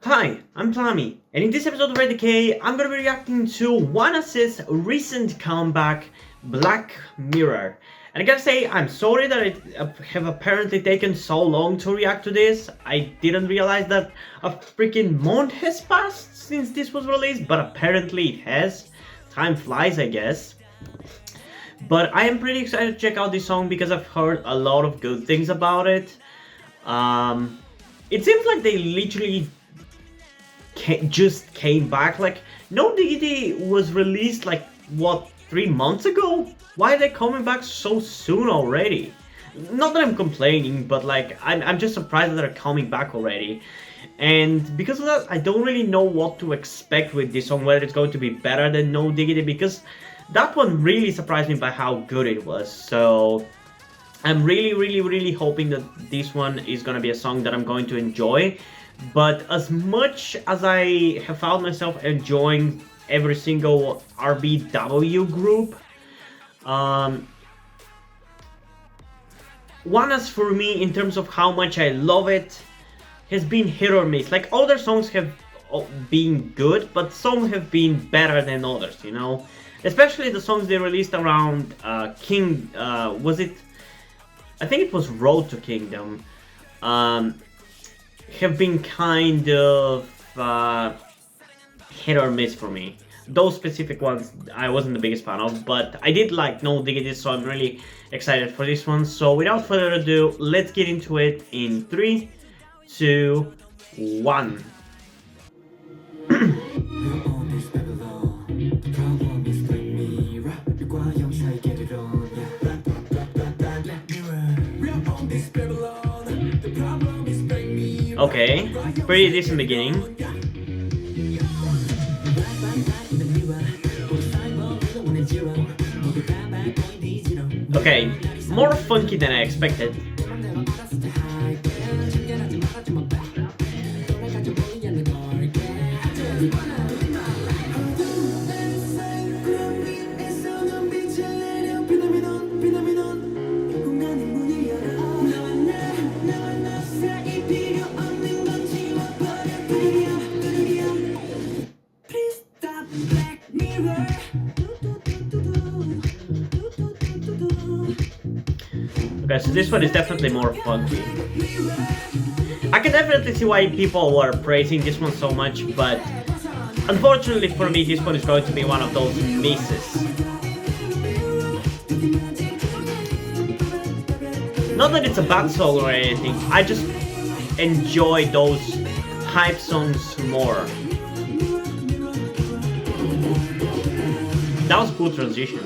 Hi, I'm Tommy, and in this episode of RDK, I'm gonna be reacting to Oneus' recent comeback, Black Mirror. And I gotta say, I'm sorry that it have apparently taken so long to react to this. I didn't realize that a freaking month has passed since this was released, but apparently it has. Time flies, I guess. But I am pretty excited to check out this song because I've heard a lot of good things about it. It seems like they literally just came back. Like, No Diggity was released like, what, 3 months ago? Why are they coming back so soon already? Not that I'm complaining, but like, I'm just surprised that they're coming back already. And because of that, I don't really know what to expect with this song, whether it's going to be better than No Diggity, because that one really surprised me by how good it was. So I'm really hoping that this one is gonna be a song that I'm going to enjoy. But as much as I have found myself enjoying every single RBW group, Oneus for me, in terms of how much I love it, has been hit or miss. Like, all their songs have been good, but some have been better than others, you know? Especially the songs they released around King, was it? I think it was Road to Kingdom. Have been kind of hit or miss for me. Those specific ones I wasn't the biggest fan of, but I did like No Diggity, so I'm really excited for this one. So without further ado, let's get into it in 3, 2, 1. Okay, pretty decent beginning. Okay, more funky than I expected. Okay, so this one is definitely more funky. I can definitely see why people were praising this one so much, but unfortunately for me, this one is going to be one of those misses. Not that it's a bad song or anything, I just enjoy those hype songs more. That was a cool transition.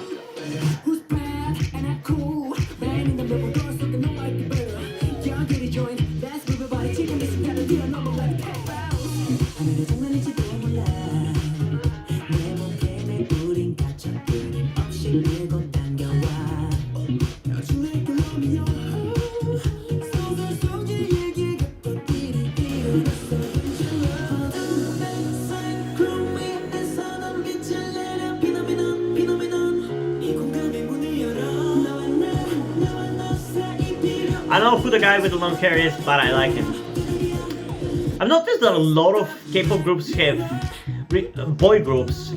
I don't know who the guy with the long hair is, but I like him. I've noticed that a lot of K-pop groups have, K-pop boy groups,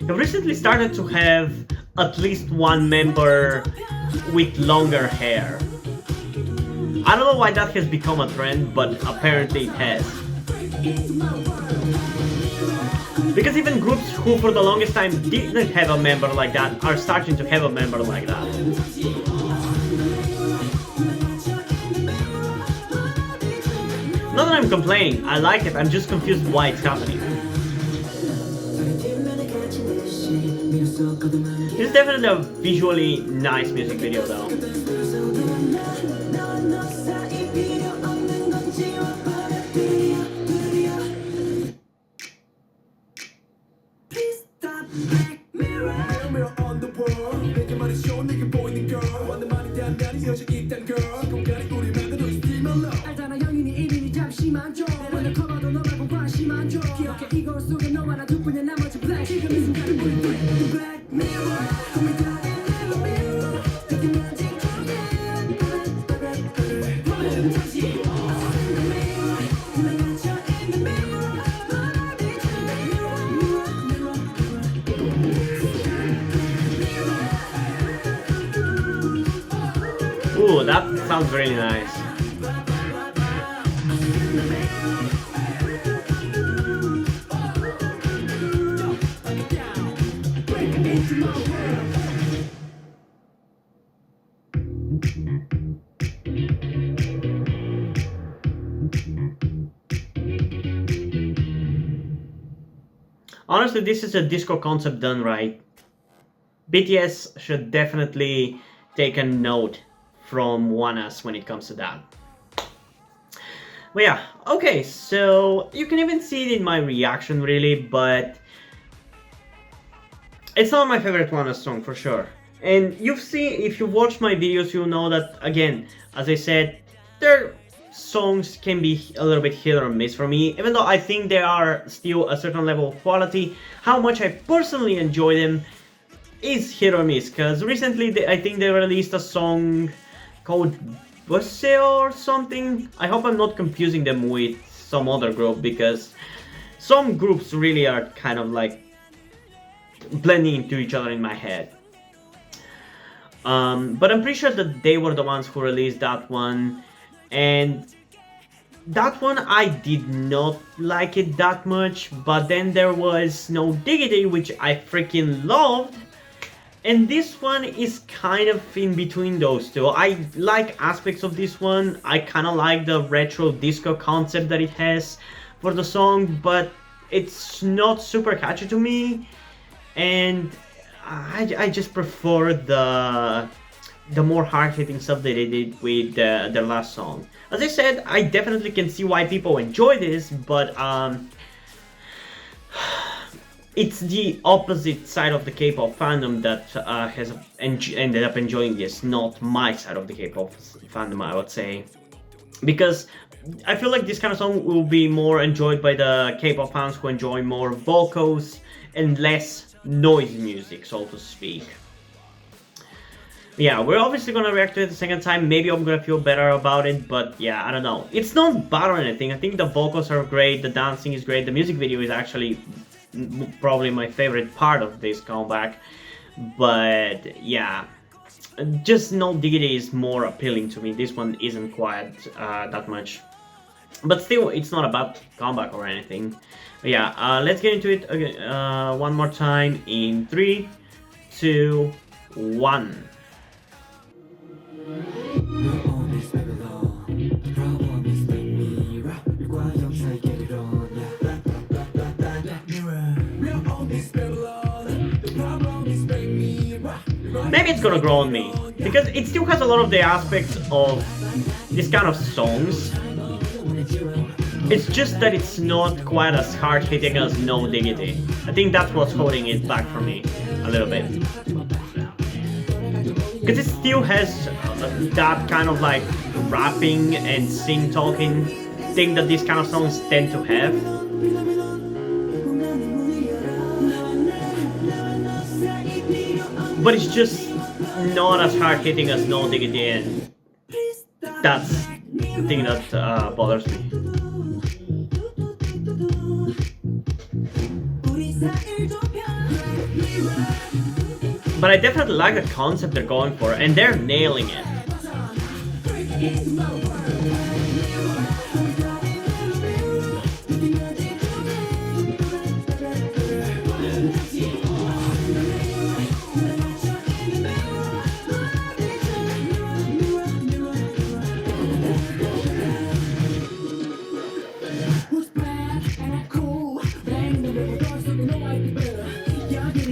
have recently started to have at least one member with longer hair. I don't know why that has become a trend, but apparently it has. Because even groups who for the longest time didn't have a member like that are starting to have a member like that. Not that I'm complaining, I like it, I'm just confused why it's happening. It's definitely a visually nice music video though. Ooh, that sounds really nice. Honestly, this is a disco concept done right. BTS should definitely take a note from Oneus when it comes to that. But yeah, okay, so you can even see it in my reaction really, but it's not my favorite Oneus song for sure. And you've seen, if you've watched my videos, you'll know that, again, as I said, their songs can be a little bit hit or miss for me, even though I think they are still a certain level of quality. How much I personally enjoy them is hit or miss, because recently I think they released a song called Busse or something. I hope I'm not confusing them with some other group, because some groups really are kind of like blending into each other in my head. But I'm pretty sure that they were the ones who released that one, and that one I did not like it that much. But then there was No Diggity, which I freaking loved, and this one is kind of in between those two. I like aspects of this one. I kind of like the retro disco concept that it has for the song, but it's not super catchy to me, and I just prefer the more hard-hitting stuff that they did with their last song. As I said, I definitely can see why people enjoy this, but it's the opposite side of the K-pop fandom that has ended up enjoying this, not my side of the K-pop fandom, I would say. Because I feel like this kind of song will be more enjoyed by the K-pop fans who enjoy more vocals and less noise music, so to speak. Yeah, we're obviously gonna react to it the second time. Maybe I'm gonna feel better about it, but yeah, I don't know. It's not bad or anything. I think the vocals are great, the dancing is great, the music video is actually probably my favorite part of this comeback. But yeah, just No Diggity is more appealing to me. This one isn't quite that much. But still, it's not a bad comeback or anything. But yeah, let's get into it again, one more time in 3, 2, 1. Maybe it's gonna grow on me, because it still has a lot of the aspects of this kind of songs. It's just that it's not quite as hard-hitting as No Diggity. I think that's what's holding it back for me a little bit. Because it still has that kind of like rapping and sing-talking thing that these kind of songs tend to have. But it's just not as hard-hitting as No Diggity, and that's the thing that bothers me. But I definitely like the concept they're going for, and they're nailing it.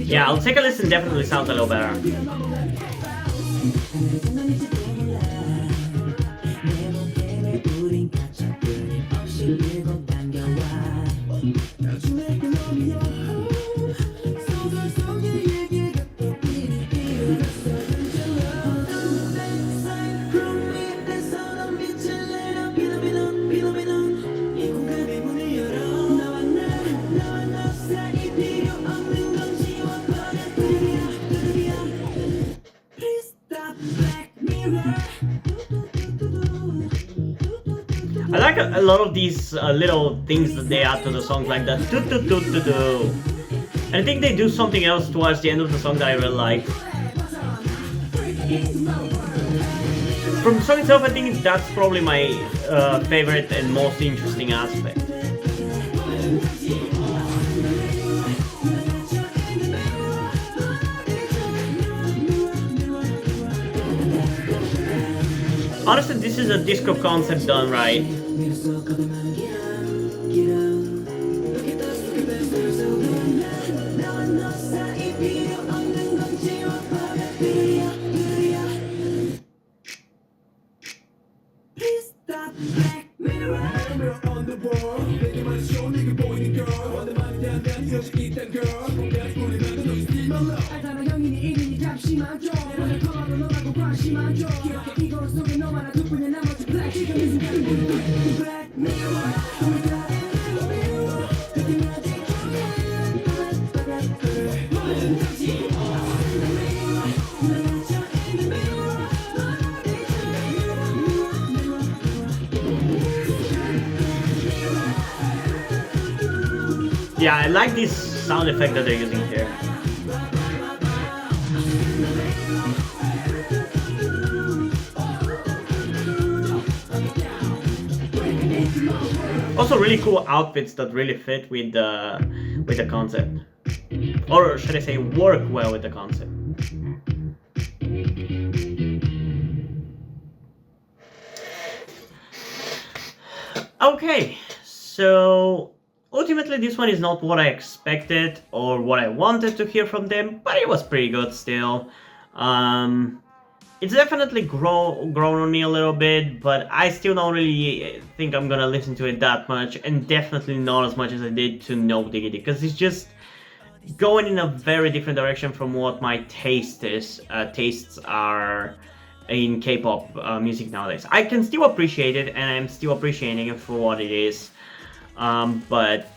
Yeah, I'll take a listen, definitely sounds a little better. I like a lot of these little things that they add to the songs, like that do do do do do. And I think they do something else towards the end of the song that I really like. From the song itself, I think that's probably my favorite and most interesting aspect. Honestly, this is a disco concept done right. Yeah, I like this sound effect that they're using here. Also, really cool outfits that really fit with the concept, or should I say, work well with the concept. Okay, so ultimately this one is not what I expected or what I wanted to hear from them, but it was pretty good still. It's definitely grown on me a little bit, but I still don't really think I'm gonna listen to it that much, and definitely not as much as I did to No Diggity, because it's just going in a very different direction from what my tastes are in K-pop music nowadays. I can still appreciate it, and I'm still appreciating it for what it is, but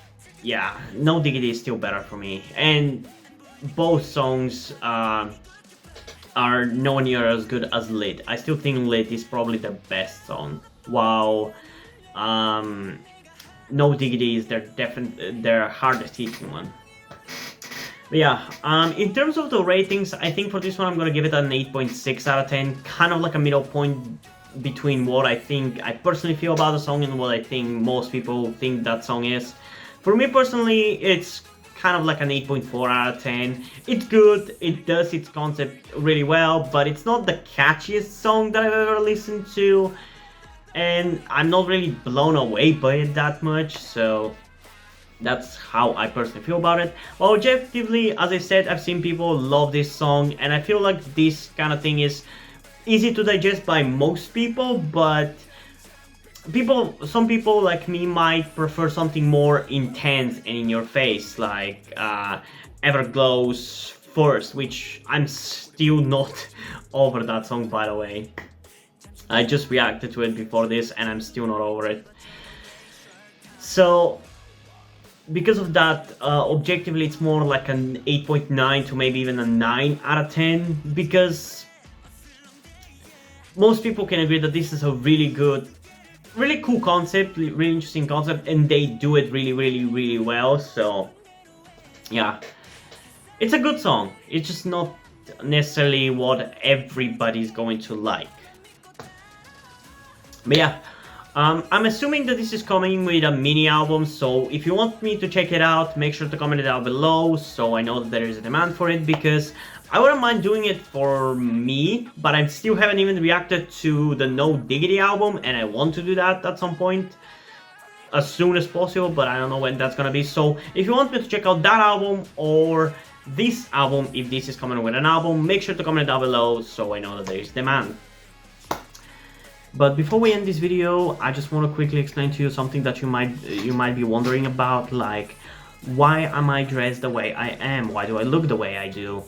yeah, No Diggity is still better for me, and both songs are nowhere near as good as Lit. I still think Lit is probably the best song, while No Diggity is their hardest hitting one. But yeah, in terms of the ratings, I think for this one I'm gonna give it an 8.6 out of 10, kind of like a middle point between what I think I personally feel about the song and what I think most people think that song is. For me personally, it's kind of like an 8.4 out of 10. It's good, it does its concept really well, but it's not the catchiest song that I've ever listened to, and I'm not really blown away by it that much, so that's how I personally feel about it. Well, objectively, as I said, I've seen people love this song, and I feel like this kind of thing is easy to digest by most people, but some people like me might prefer something more intense and in your face, like Everglow's First, which I'm still not over that song, by the way. I just reacted to it before this and I'm still not over it. So because of that, objectively it's more like an 8.9 to maybe even a 9 out of 10, because most people can agree that this is a really good, really cool concept, really interesting concept, and they do it really well. So yeah, it's a good song. It's just not necessarily what everybody's going to like. But yeah, I'm assuming that this is coming with a mini album, so if you want me to check it out, make sure to comment it down below so I know that there is a demand for it, because I wouldn't mind doing it for me, but I still haven't even reacted to the No Diggity album, and I want to do that at some point as soon as possible, but I don't know when that's gonna be. So if you want me to check out that album or this album, if this is coming with an album, make sure to comment down below so I know that there is demand. But before we end this video, I just want to quickly explain to you something that you might be wondering about, like, why am I dressed the way I am? Why do I look the way I do?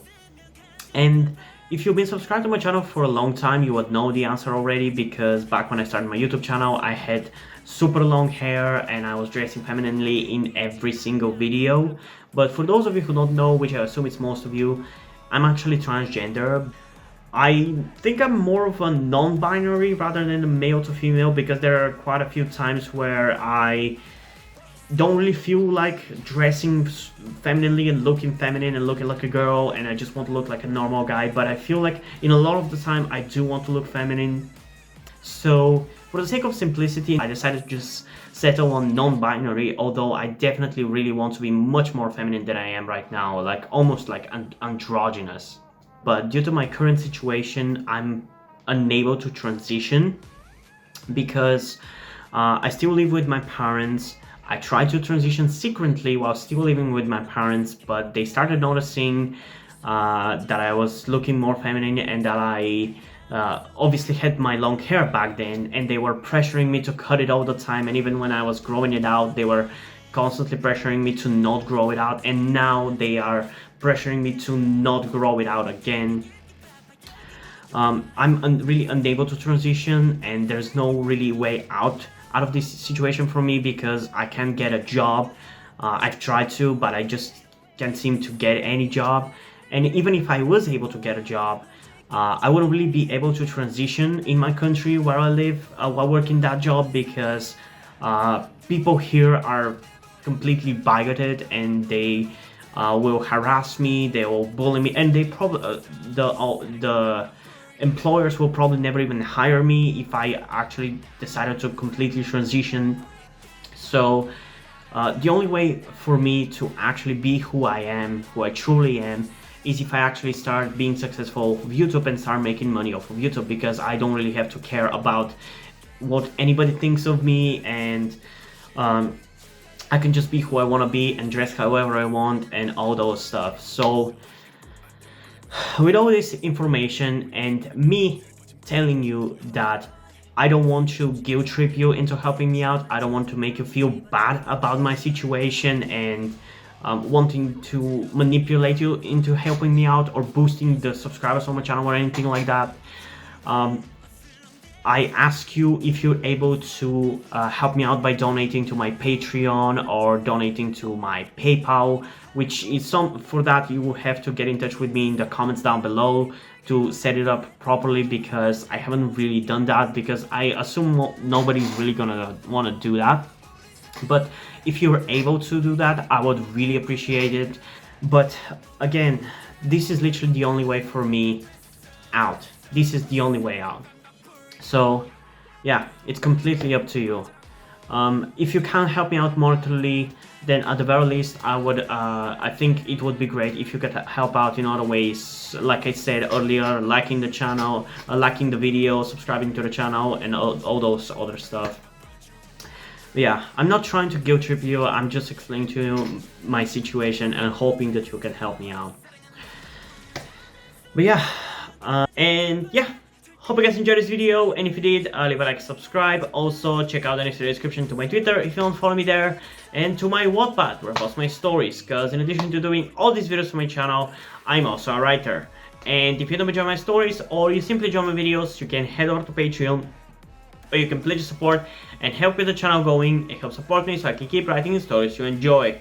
And if you've been subscribed to my channel for a long time, you would know the answer already, because back when I started my YouTube channel, I had super long hair and I was dressing femininely in every single video. But for those of you who don't know, which I assume it's most of you, I'm actually transgender. I think I'm more of a non-binary rather than a male to female, because there are quite a few times where I don't really feel like dressing femininely and looking feminine and looking like a girl, and I just want to look like a normal guy. But I feel like in a lot of the time I do want to look feminine, So for the sake of simplicity, I decided to just settle on non-binary, although I definitely really want to be much more feminine than I am right now, like almost like androgynous. But due to my current situation, I'm unable to transition because I still live with my parents. I tried to transition secretly while still living with my parents, but they started noticing that I was looking more feminine and that I obviously had my long hair back then, and they were pressuring me to cut it all the time. And even when I was growing it out, they were constantly pressuring me to not grow it out, and now they are pressuring me to not grow it out again. I'm really unable to transition, and there's no really way out of this situation for me because I can't get a job. I've tried to, but I just can't seem to get any job. And even if I was able to get a job, I wouldn't really be able to transition in my country where I live while working that job because people here are completely bigoted, and they will harass me, they will bully me, and they probably the employers will probably never even hire me if I actually decided to completely transition. So the only way for me to actually be who I am, who I truly am, is if I actually start being successful with YouTube and start making money off of YouTube, because I don't really have to care about what anybody thinks of me, and I can just be who I want to be and dress however I want and all those stuff. So with all this information and me telling you that I don't want to guilt trip you into helping me out, I don't want to make you feel bad about my situation and wanting to manipulate you into helping me out or boosting the subscribers on my channel or anything like that, I ask you if you're able to help me out by donating to my Patreon or donating to my PayPal, which is for that you will have to get in touch with me in the comments down below to set it up properly, because I haven't really done that, because I assume nobody's really gonna want to do that. But if you're able to do that, I would really appreciate it. But again, this is literally the only way for me out. This is the only way out. So yeah, it's completely up to you. If you can't help me out monetarily, then at the very least I think it would be great if you could help out in other ways, like I said earlier, liking the channel, liking the video, subscribing to the channel, and all those other stuff. But yeah, I'm not trying to guilt trip you, I'm just explaining to you my situation and hoping that you can help me out. But yeah, and yeah, hope you guys enjoyed this video, and if you did, leave a like, subscribe. Also, check out the next description to my Twitter if you don't follow me there, and to my Wattpad where I post my stories, because in addition to doing all these videos for my channel, I'm also a writer. And if you don't enjoy my stories, or you simply enjoy my videos, you can head over to Patreon, where you can pledge support and help get the channel going and help support me so I can keep writing the stories you enjoy.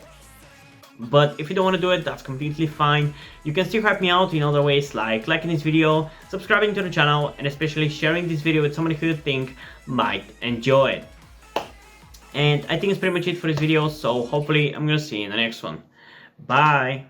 But if you don't want to do it, that's completely fine. You can still help me out in other ways, like liking this video, subscribing to the channel, and especially sharing this video with somebody who you think might enjoy it. And I think it's pretty much it for this video, so hopefully I'm gonna see you in the next one. Bye!